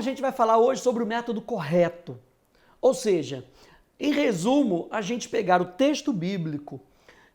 a gente vai falar hoje sobre o método correto. Ou seja, em resumo, a gente pegar o texto bíblico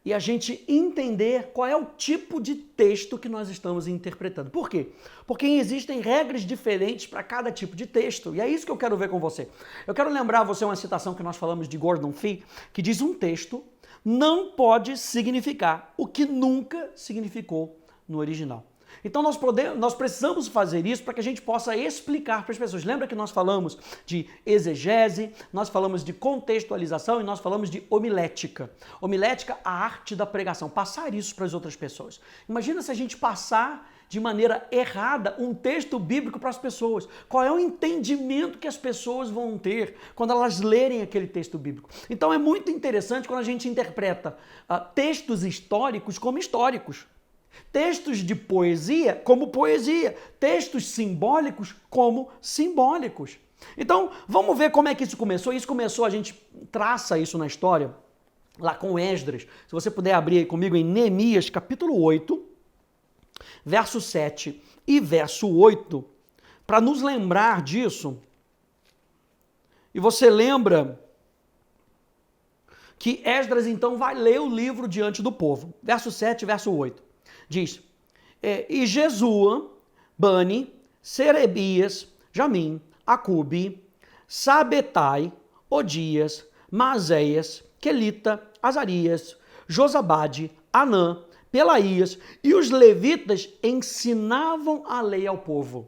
e a gente entender qual é o tipo de texto que nós estamos interpretando. Por quê? Porque existem regras diferentes para cada tipo de texto. E é isso que eu quero ver com você. Eu quero lembrar a você uma citação que nós falamos de Gordon Fee, que diz: um texto não pode significar o que nunca significou no original. Então nós precisamos fazer isso para que a gente possa explicar para as pessoas. Lembra que nós falamos de exegese, nós falamos de contextualização e nós falamos de homilética. Homilética, a arte da pregação, passar isso para as outras pessoas. Imagina se a gente passar de maneira errada um texto bíblico para as pessoas. Qual é o entendimento que as pessoas vão ter quando elas lerem aquele texto bíblico? Então é muito interessante quando a gente interpreta textos históricos como históricos. Textos de poesia como poesia, textos simbólicos como simbólicos. Então, vamos ver como é que isso começou. Isso começou, a gente traça isso na história, lá com Esdras. Se você puder abrir aí comigo em Neemias, capítulo 8, verso 7 e verso 8, para nos lembrar disso. E você lembra que Esdras, então, vai ler o livro diante do povo. Verso 7 e verso 8. Diz: e Jesua, Bani, Serebias, Jamim, Acube, Sabetai, Odias, Maazéias, Quelita, Azarias, Josabade, Anã, Pelaías e os levitas ensinavam a lei ao povo.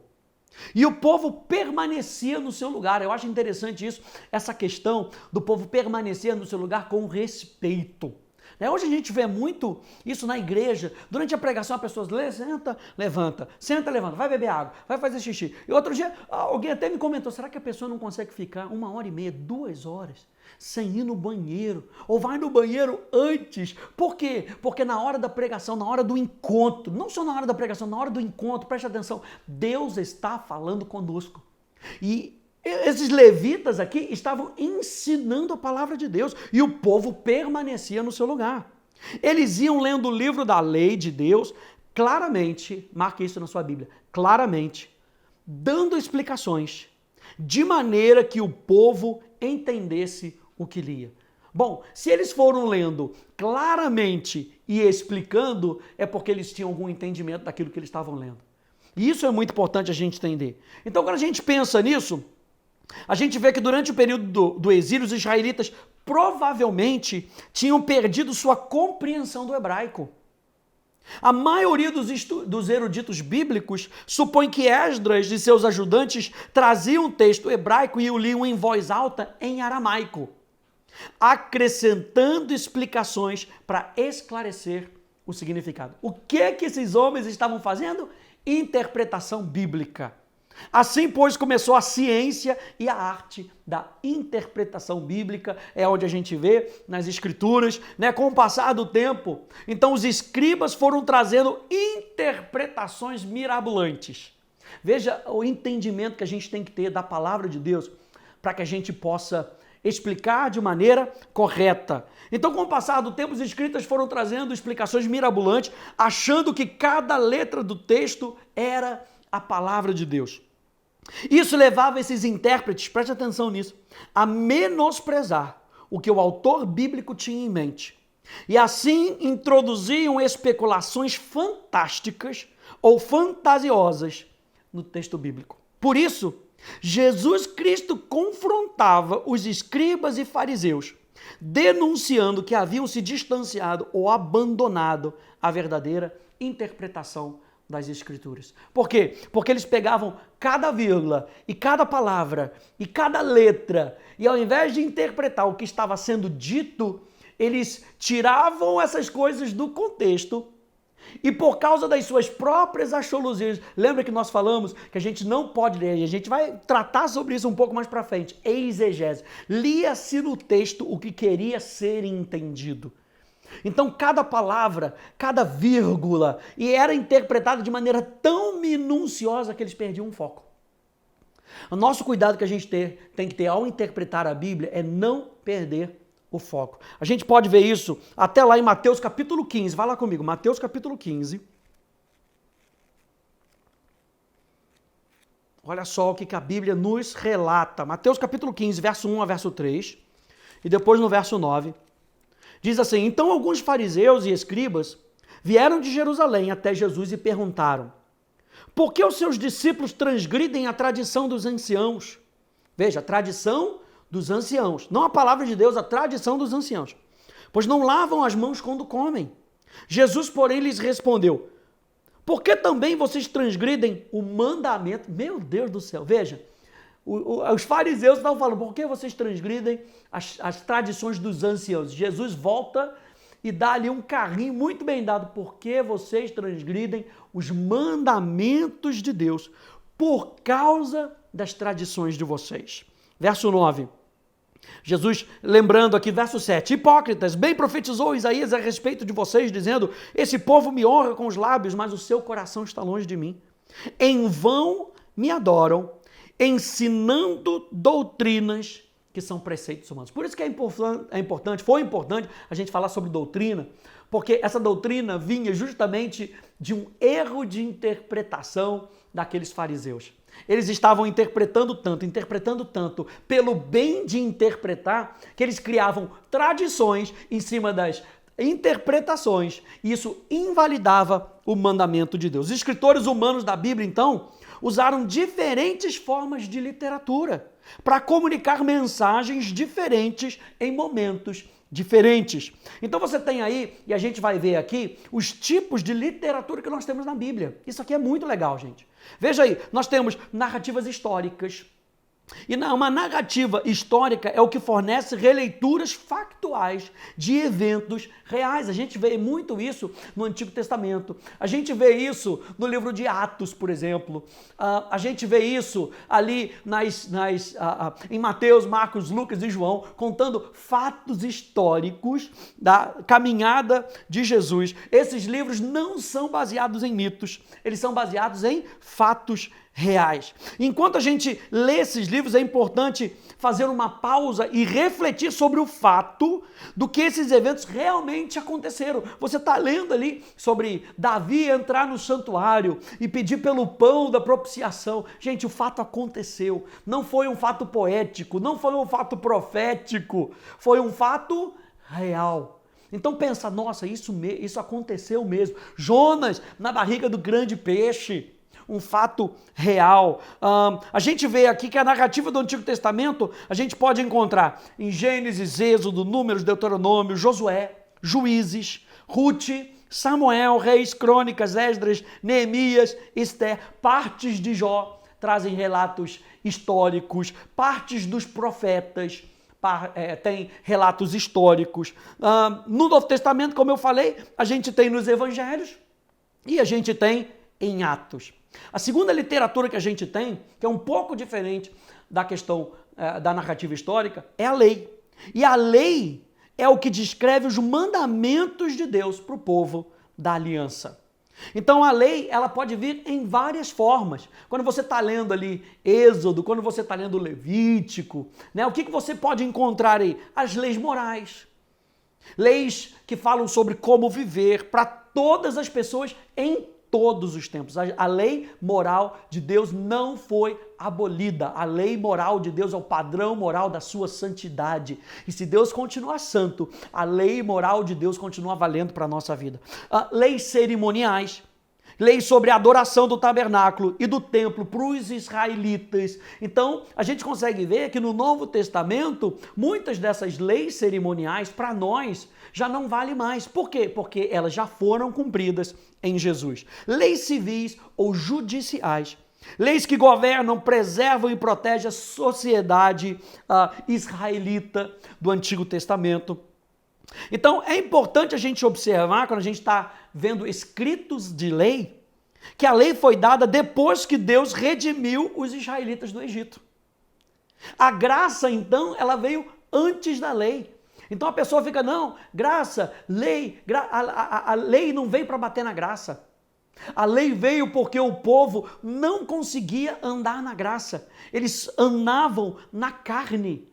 E o povo permanecia no seu lugar. Eu acho interessante isso, essa questão do povo permanecer no seu lugar com respeito. Hoje a gente vê muito isso na igreja. Durante a pregação, a pessoa senta, levanta, senta, levanta, vai beber água, vai fazer xixi. E outro dia, alguém até me comentou: será que a pessoa não consegue ficar 1h30, 2 horas sem ir no banheiro? Ou vai no banheiro antes? Por quê? Porque na hora da pregação, na hora do encontro, não só na hora da pregação, na hora do encontro, preste atenção, Deus está falando conosco. E esses levitas aqui estavam ensinando a palavra de Deus e o povo permanecia no seu lugar. Eles iam lendo o livro da lei de Deus, claramente, marque isso na sua Bíblia, claramente, dando explicações, de maneira que o povo entendesse o que lia. Bom, se eles foram lendo claramente e explicando, é porque eles tinham algum entendimento daquilo que eles estavam lendo. E isso é muito importante a gente entender. Então, quando a gente pensa nisso, a gente vê que durante o período do exílio, os israelitas provavelmente tinham perdido sua compreensão do hebraico. A maioria dos eruditos bíblicos supõe que Esdras e seus ajudantes traziam o texto hebraico e o liam em voz alta em aramaico, acrescentando explicações para esclarecer o significado. O que esses homens estavam fazendo? Interpretação bíblica. Assim, pois, começou a ciência e a arte da interpretação bíblica, é onde a gente vê nas escrituras, com o passar do tempo. Então, os escribas foram trazendo interpretações mirabolantes. Veja o entendimento que a gente tem que ter da palavra de Deus para que a gente possa explicar de maneira correta. Então, com o passar do tempo, os escribas foram trazendo explicações mirabolantes, achando que cada letra do texto era a palavra de Deus. Isso levava esses intérpretes, preste atenção nisso, a menosprezar o que o autor bíblico tinha em mente. E assim introduziam especulações fantásticas ou fantasiosas no texto bíblico. Por isso, Jesus Cristo confrontava os escribas e fariseus, denunciando que haviam se distanciado ou abandonado a verdadeira interpretação das Escrituras. Por quê? Porque eles pegavam cada vírgula e cada palavra e cada letra e ao invés de interpretar o que estava sendo dito, eles tiravam essas coisas do contexto e por causa das suas próprias astrologias, lembra que nós falamos que a gente não pode ler, e a gente vai tratar sobre isso um pouco mais para frente, exegese. Lia-se no texto o que queria ser entendido. Então, cada palavra, cada vírgula, e era interpretada de maneira tão minuciosa que eles perdiam o foco. O nosso cuidado que a gente tem que ter ao interpretar a Bíblia é não perder o foco. A gente pode ver isso até lá em Mateus capítulo 15. Vai lá comigo, Mateus capítulo 15. Olha só o que a Bíblia nos relata. Mateus capítulo 15, verso 1 a verso 3, e depois no verso 9. Diz assim: então alguns fariseus e escribas vieram de Jerusalém até Jesus e perguntaram: por que os seus discípulos transgridem a tradição dos anciãos? Veja, a tradição dos anciãos. Não a palavra de Deus, a tradição dos anciãos. Pois não lavam as mãos quando comem. Jesus, porém, lhes respondeu: por que também vocês transgridem o mandamento? Meu Deus do céu, veja, os fariseus estavam falando: por que vocês transgridem as tradições dos anciãos? Jesus volta e dá ali um carrinho muito bem dado: por que vocês transgridem os mandamentos de Deus? Por causa das tradições de vocês. Verso 9. Jesus, lembrando aqui, verso 7, hipócritas, bem profetizou Isaías a respeito de vocês, dizendo: esse povo me honra com os lábios, mas o seu coração está longe de mim. Em vão me adoram, ensinando doutrinas que são preceitos humanos. Por isso que foi importante a gente falar sobre doutrina, porque essa doutrina vinha justamente de um erro de interpretação daqueles fariseus. Eles estavam interpretando tanto, pelo bem de interpretar, que eles criavam tradições em cima das interpretações, e isso invalidava o mandamento de Deus. Os escritores humanos da Bíblia, então, usaram diferentes formas de literatura para comunicar mensagens diferentes em momentos diferentes. Então você tem aí, e a gente vai ver aqui, os tipos de literatura que nós temos na Bíblia. Isso aqui é muito legal, gente. Veja aí, nós temos narrativas históricas. E uma narrativa histórica é o que fornece releituras factuais de eventos reais. A gente vê muito isso no Antigo Testamento. A gente vê isso no livro de Atos, por exemplo. A gente vê isso ali em Mateus, Marcos, Lucas e João, contando fatos históricos da caminhada de Jesus. Esses livros não são baseados em mitos, eles são baseados em fatos reais. Enquanto a gente lê esses livros, é importante fazer uma pausa e refletir sobre o fato do que esses eventos realmente aconteceram. Você está lendo ali sobre Davi entrar no santuário e pedir pelo pão da propiciação. Gente, o fato aconteceu. Não foi um fato poético, não foi um fato profético, foi um fato real. Então pensa: nossa, isso aconteceu mesmo. Jonas na barriga do grande peixe. Um fato real. A gente vê aqui que a narrativa do Antigo Testamento a gente pode encontrar em Gênesis, Êxodo, Números, Deuteronômio, Josué, Juízes, Ruth, Samuel, Reis, Crônicas, Esdras, Neemias, Esther. Partes de Jó trazem relatos históricos, partes dos profetas tem relatos históricos. No Novo Testamento, como eu falei, a gente tem nos Evangelhos e a gente tem em Atos. A segunda literatura que a gente tem, que é um pouco diferente da questão da narrativa histórica, é a lei. E a lei é o que descreve os mandamentos de Deus para o povo da aliança. Então a lei, ela pode vir em várias formas. Quando você está lendo ali Êxodo, quando você está lendo Levítico, né, o que você pode encontrar aí? As leis morais. Leis que falam sobre como viver para todas as pessoas em todos os tempos. A lei moral de Deus não foi abolida. A lei moral de Deus é o padrão moral da sua santidade. E se Deus continua santo, a lei moral de Deus continua valendo para a nossa vida. Leis cerimoniais, leis sobre a adoração do tabernáculo e do templo para os israelitas. Então, a gente consegue ver que no Novo Testamento, muitas dessas leis cerimoniais, para nós, já não vale mais. Por quê? Porque elas já foram cumpridas em Jesus. Leis civis ou judiciais. Leis que governam, preservam e protegem a sociedade israelita do Antigo Testamento. Então, é importante a gente observar, quando a gente está vendo escritos de lei, que a lei foi dada depois que Deus redimiu os israelitas do Egito. A graça, então, ela veio antes da lei. Então a pessoa fica: não, graça, lei, a lei não veio para bater na graça. A lei veio porque o povo não conseguia andar na graça. Eles andavam na carne.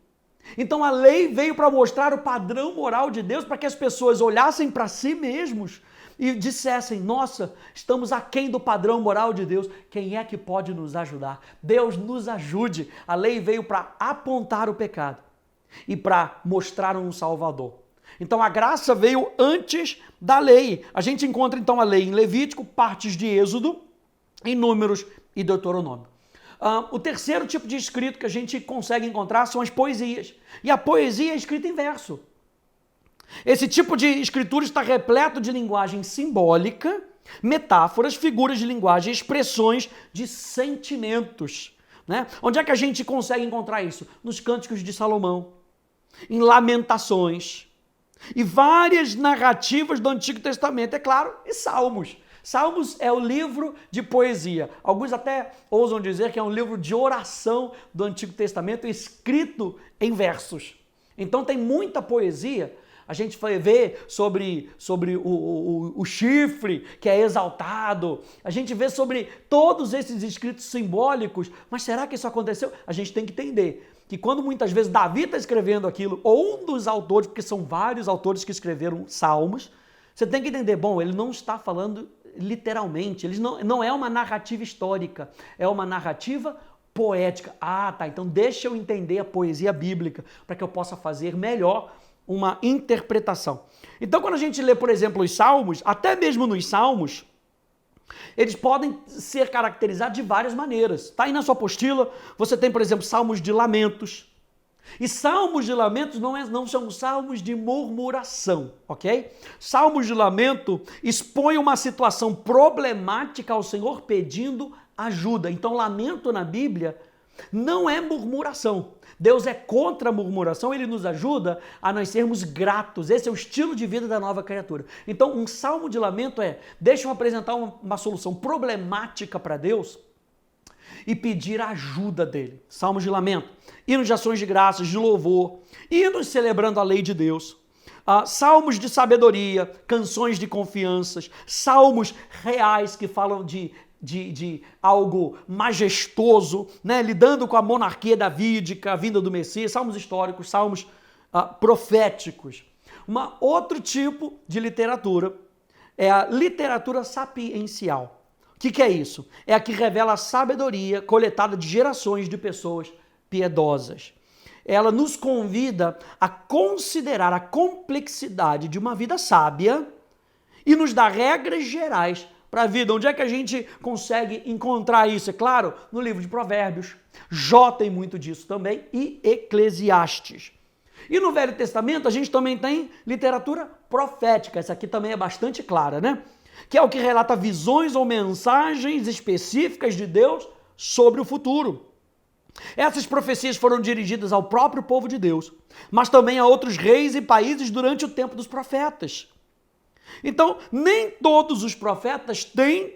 Então a lei veio para mostrar o padrão moral de Deus, para que as pessoas olhassem para si mesmos e dissessem, nossa, estamos aquém do padrão moral de Deus, quem é que pode nos ajudar? Deus nos ajude. A lei veio para apontar o pecado e para mostrar um Salvador. Então a graça veio antes da lei. A gente encontra então a lei em Levítico, partes de Êxodo, em Números e Deuteronômio. O terceiro tipo de escrito que a gente consegue encontrar são as poesias. E a poesia é escrita em verso. Esse tipo de escritura está repleto de linguagem simbólica, metáforas, figuras de linguagem, expressões de sentimentos. Né? Onde é que a gente consegue encontrar isso? Nos Cânticos de Salomão, em Lamentações e várias narrativas do Antigo Testamento, é claro, e Salmos. Salmos é o livro de poesia. Alguns até ousam dizer que é um livro de oração do Antigo Testamento escrito em versos. Então tem muita poesia. A gente vai ver sobre o chifre que é exaltado. A gente vê sobre todos esses escritos simbólicos. Mas será que isso aconteceu? A gente tem que entender que quando muitas vezes Davi está escrevendo aquilo, ou um dos autores, porque são vários autores que escreveram salmos, você tem que entender, bom, ele não está falando literalmente, ele não é uma narrativa histórica, é uma narrativa poética. Ah, tá, então deixa eu entender a poesia bíblica para que eu possa fazer melhor uma interpretação. Então, quando a gente lê, por exemplo, os Salmos, até mesmo nos Salmos, eles podem ser caracterizados de várias maneiras. Está aí na sua apostila, você tem, por exemplo, Salmos de Lamentos. E salmos de lamentos não são salmos de murmuração, ok? Salmos de lamento expõem uma situação problemática ao Senhor pedindo ajuda. Então, lamento na Bíblia não é murmuração. Deus é contra a murmuração, ele nos ajuda a nós sermos gratos. Esse é o estilo de vida da nova criatura. Então, um salmo de lamento deixa eu apresentar uma solução problemática para Deus e pedir a ajuda dele. Salmos de lamento, hinos de ações de graças, de louvor, hinos celebrando a lei de Deus, salmos de sabedoria, canções de confianças, salmos reais que falam de algo majestoso, né? Lidando com a monarquia davídica, a vinda do Messias, salmos históricos, salmos proféticos. Outro tipo de literatura é a literatura sapiencial. O que é isso? É a que revela a sabedoria coletada de gerações de pessoas piedosas. Ela nos convida a considerar a complexidade de uma vida sábia e nos dá regras gerais para a vida. Onde é que a gente consegue encontrar isso? É claro, no livro de Provérbios. Jó tem muito disso também e Eclesiastes. E no Velho Testamento a gente também tem literatura profética. Essa aqui também é bastante clara, né? Que é o que relata visões ou mensagens específicas de Deus sobre o futuro. Essas profecias foram dirigidas ao próprio povo de Deus, mas também a outros reis e países durante o tempo dos profetas. Então, nem todos os profetas têm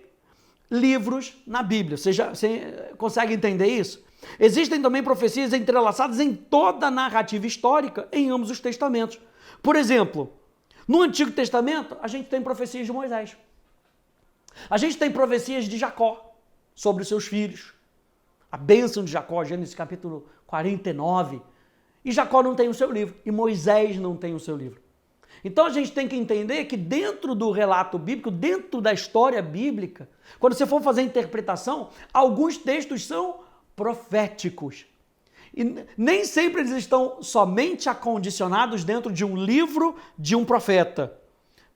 livros na Bíblia. Você consegue entender isso? Existem também profecias entrelaçadas em toda a narrativa histórica em ambos os testamentos. Por exemplo, no Antigo Testamento, a gente tem profecias de Moisés. A gente tem profecias de Jacó sobre os seus filhos. A bênção de Jacó, Gênesis capítulo 49. E Jacó não tem o seu livro. E Moisés não tem o seu livro. Então a gente tem que entender que dentro do relato bíblico, dentro da história bíblica, quando você for fazer a interpretação, alguns textos são proféticos. E nem sempre eles estão somente acondicionados dentro de um livro de um profeta.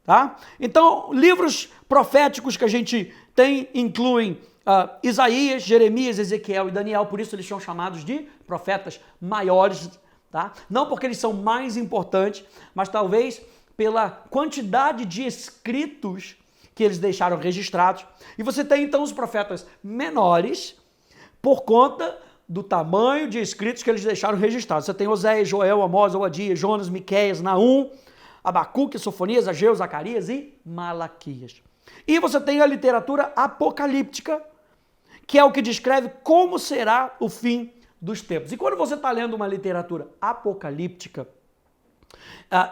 Tá? Então, livros proféticos que a gente tem incluem Isaías, Jeremias, Ezequiel e Daniel, por isso eles são chamados de profetas maiores, tá? Não porque eles são mais importantes, mas talvez pela quantidade de escritos que eles deixaram registrados. E você tem então os profetas menores por conta do tamanho de escritos que eles deixaram registrados. Você tem Oséias, Joel, Amós, Obadias, Jonas, Miqueias, Naum, Abacuque, Sofonias, Ageu, Zacarias e Malaquias. E você tem a literatura apocalíptica, que é o que descreve como será o fim dos tempos. E quando você está lendo uma literatura apocalíptica,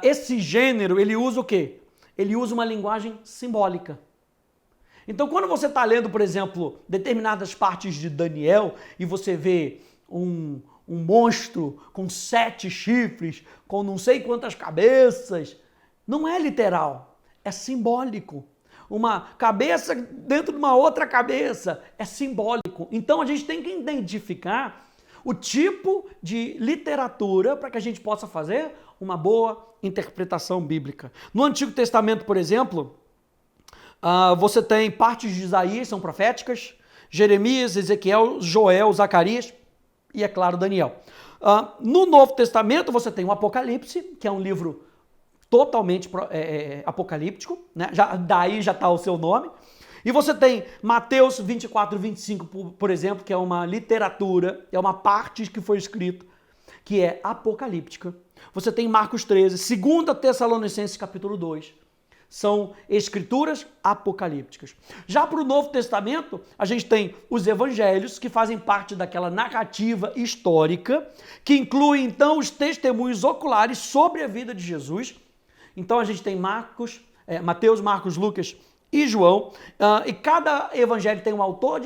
esse gênero, ele usa o quê? Ele usa uma linguagem simbólica. Então, quando você está lendo, por exemplo, determinadas partes de Daniel e você vê um monstro com 7 chifres, com não sei quantas cabeças, não é literal, é simbólico. uma cabeça dentro de uma outra cabeça. É simbólico. Então a gente tem que identificar o tipo de literatura para que a gente possa fazer uma boa interpretação bíblica. No Antigo Testamento, por exemplo, você tem partes de Isaías, são proféticas, Jeremias, Ezequiel, Joel, Zacarias e, é claro, Daniel. No Novo Testamento, você tem o Apocalipse, que é um livro totalmente apocalíptico, né? Daí já está o seu nome. E você tem Mateus 24 e 25, por exemplo, que é uma literatura, é uma parte que foi escrita, que é apocalíptica. Você tem Marcos 13, 2 Tessalonicenses capítulo 2. São escrituras apocalípticas. Já para o Novo Testamento, a gente tem os evangelhos, que fazem parte daquela narrativa histórica, que inclui, então, os testemunhos oculares sobre a vida de Jesus. Então, a gente tem Mateus, Marcos, Lucas e João, e cada evangelho tem um autor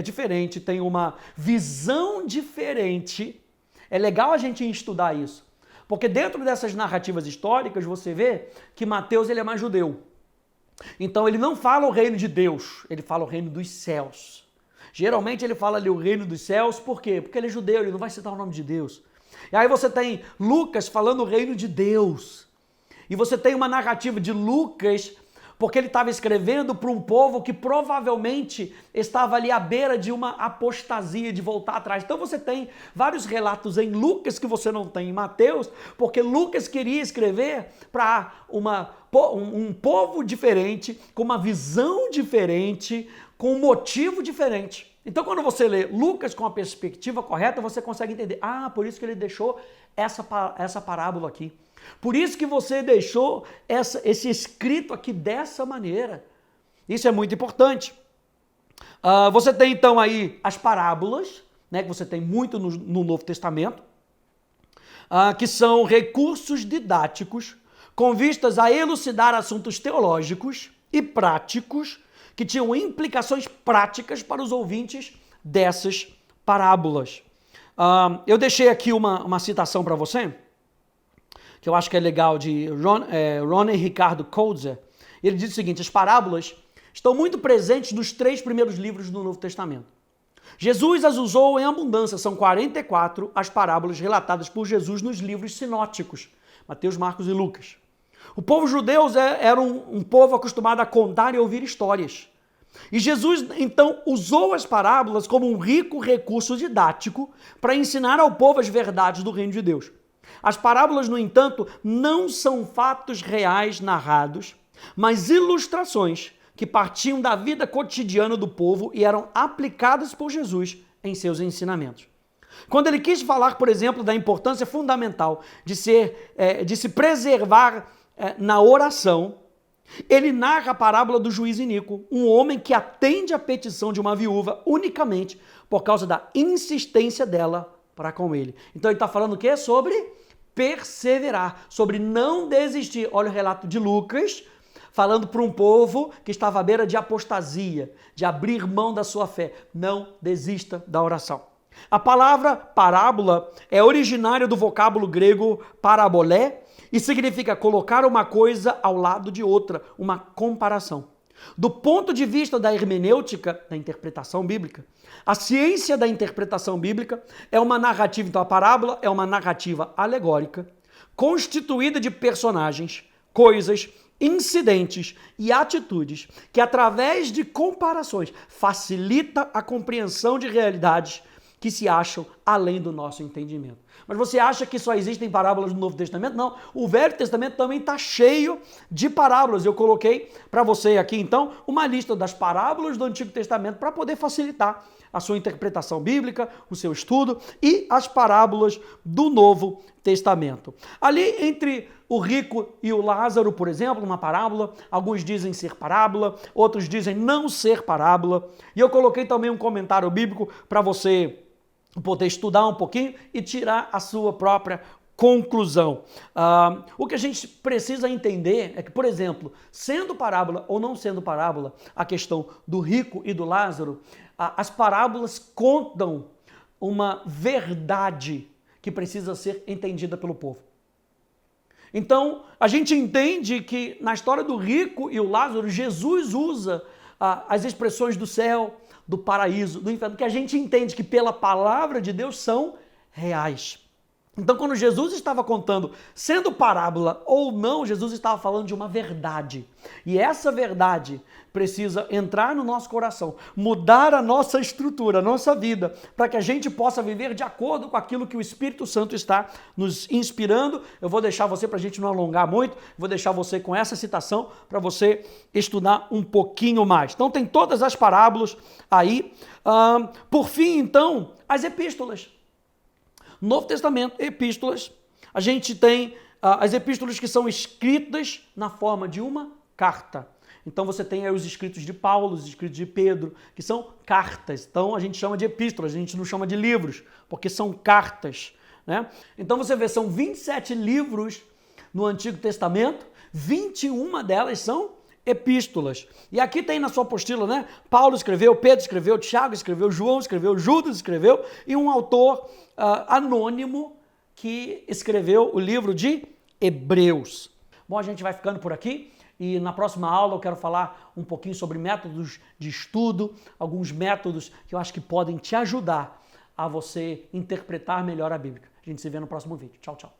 diferente, tem uma visão diferente. É legal a gente estudar isso. Porque dentro dessas narrativas históricas, você vê que Mateus ele é mais judeu. Então ele não fala o reino de Deus, ele fala o reino dos céus. Geralmente ele fala ali o reino dos céus, por quê? Porque ele é judeu, ele não vai citar o nome de Deus. E aí você tem Lucas falando o reino de Deus. E você tem uma narrativa de Lucas, porque ele estava escrevendo para um povo que provavelmente estava ali à beira de uma apostasia, de voltar atrás. Então você tem vários relatos em Lucas que você não tem em Mateus, porque Lucas queria escrever para um povo diferente, com uma visão diferente, com um motivo diferente. Então quando você lê Lucas com a perspectiva correta, você consegue entender, por isso que ele deixou essa parábola aqui. Por isso que você deixou esse escrito aqui dessa maneira. Isso é muito importante. Você tem então aí as parábolas, né, que você tem muito no Novo Testamento, que são recursos didáticos com vistas a elucidar assuntos teológicos e práticos que tinham implicações práticas para os ouvintes dessas parábolas. Eu deixei aqui uma citação para você, que eu acho que é legal, de Ronnie Ricardo Coutzer. Ele diz o seguinte: as parábolas estão muito presentes nos 3 primeiros livros do Novo Testamento. Jesus as usou em abundância, são 44 as parábolas relatadas por Jesus nos livros sinóticos, Mateus, Marcos e Lucas. O povo judeu era um povo acostumado a contar e ouvir histórias. E Jesus, então, usou as parábolas como um rico recurso didático para ensinar ao povo as verdades do reino de Deus. As parábolas, no entanto, não são fatos reais narrados, mas ilustrações que partiam da vida cotidiana do povo e eram aplicadas por Jesus em seus ensinamentos. Quando ele quis falar, por exemplo, da importância fundamental de se preservar na oração, ele narra a parábola do juiz iníquo, um homem que atende à petição de uma viúva unicamente por causa da insistência dela para com ele. Então ele está falando o quê? Sobre perseverar, sobre não desistir. Olha o relato de Lucas, falando para um povo que estava à beira de apostasia, de abrir mão da sua fé. Não desista da oração. A palavra parábola é originária do vocábulo grego parabolé e significa colocar uma coisa ao lado de outra, uma comparação. Do ponto de vista da hermenêutica, da interpretação bíblica, a ciência da interpretação bíblica é uma narrativa, então a parábola é uma narrativa alegórica, constituída de personagens, coisas, incidentes e atitudes que, através de comparações, facilita a compreensão de realidades que se acham além do nosso entendimento. Mas você acha que só existem parábolas no Novo Testamento? Não, o Velho Testamento também está cheio de parábolas. Eu coloquei para você aqui, então, uma lista das parábolas do Antigo Testamento para poder facilitar a sua interpretação bíblica, o seu estudo, e as parábolas do Novo Testamento. Ali entre o rico e o Lázaro, por exemplo, uma parábola, alguns dizem ser parábola, outros dizem não ser parábola, e eu coloquei também um comentário bíblico para você poder estudar um pouquinho e tirar a sua própria conclusão. O que a gente precisa entender é que, por exemplo, sendo parábola ou não sendo parábola, a questão do rico e do Lázaro, as parábolas contam uma verdade que precisa ser entendida pelo povo. Então, a gente entende que na história do rico e o Lázaro, Jesus usa as expressões do céu, do paraíso, do inferno, que a gente entende que pela palavra de Deus são reais. Então, quando Jesus estava contando, sendo parábola ou não, Jesus estava falando de uma verdade. E essa verdade precisa entrar no nosso coração, mudar a nossa estrutura, a nossa vida, para que a gente possa viver de acordo com aquilo que o Espírito Santo está nos inspirando. Eu vou deixar você, para a gente não alongar muito, vou deixar você com essa citação para você estudar um pouquinho mais. Então, tem todas as parábolas aí. Por fim, então, as epístolas. Novo Testamento, epístolas, a gente tem as epístolas que são escritas na forma de uma carta. Então você tem aí os escritos de Paulo, os escritos de Pedro, que são cartas. Então a gente chama de epístolas, a gente não chama de livros, porque são cartas, né? Então você vê, são 27 livros no Antigo Testamento, 21 delas são epístolas. E aqui tem na sua apostila, né? Paulo escreveu, Pedro escreveu, Tiago escreveu, João escreveu, Judas escreveu e um autor anônimo que escreveu o livro de Hebreus. Bom, a gente vai ficando por aqui e na próxima aula eu quero falar um pouquinho sobre métodos de estudo, alguns métodos que eu acho que podem te ajudar a você interpretar melhor a Bíblia. A gente se vê no próximo vídeo. Tchau, tchau.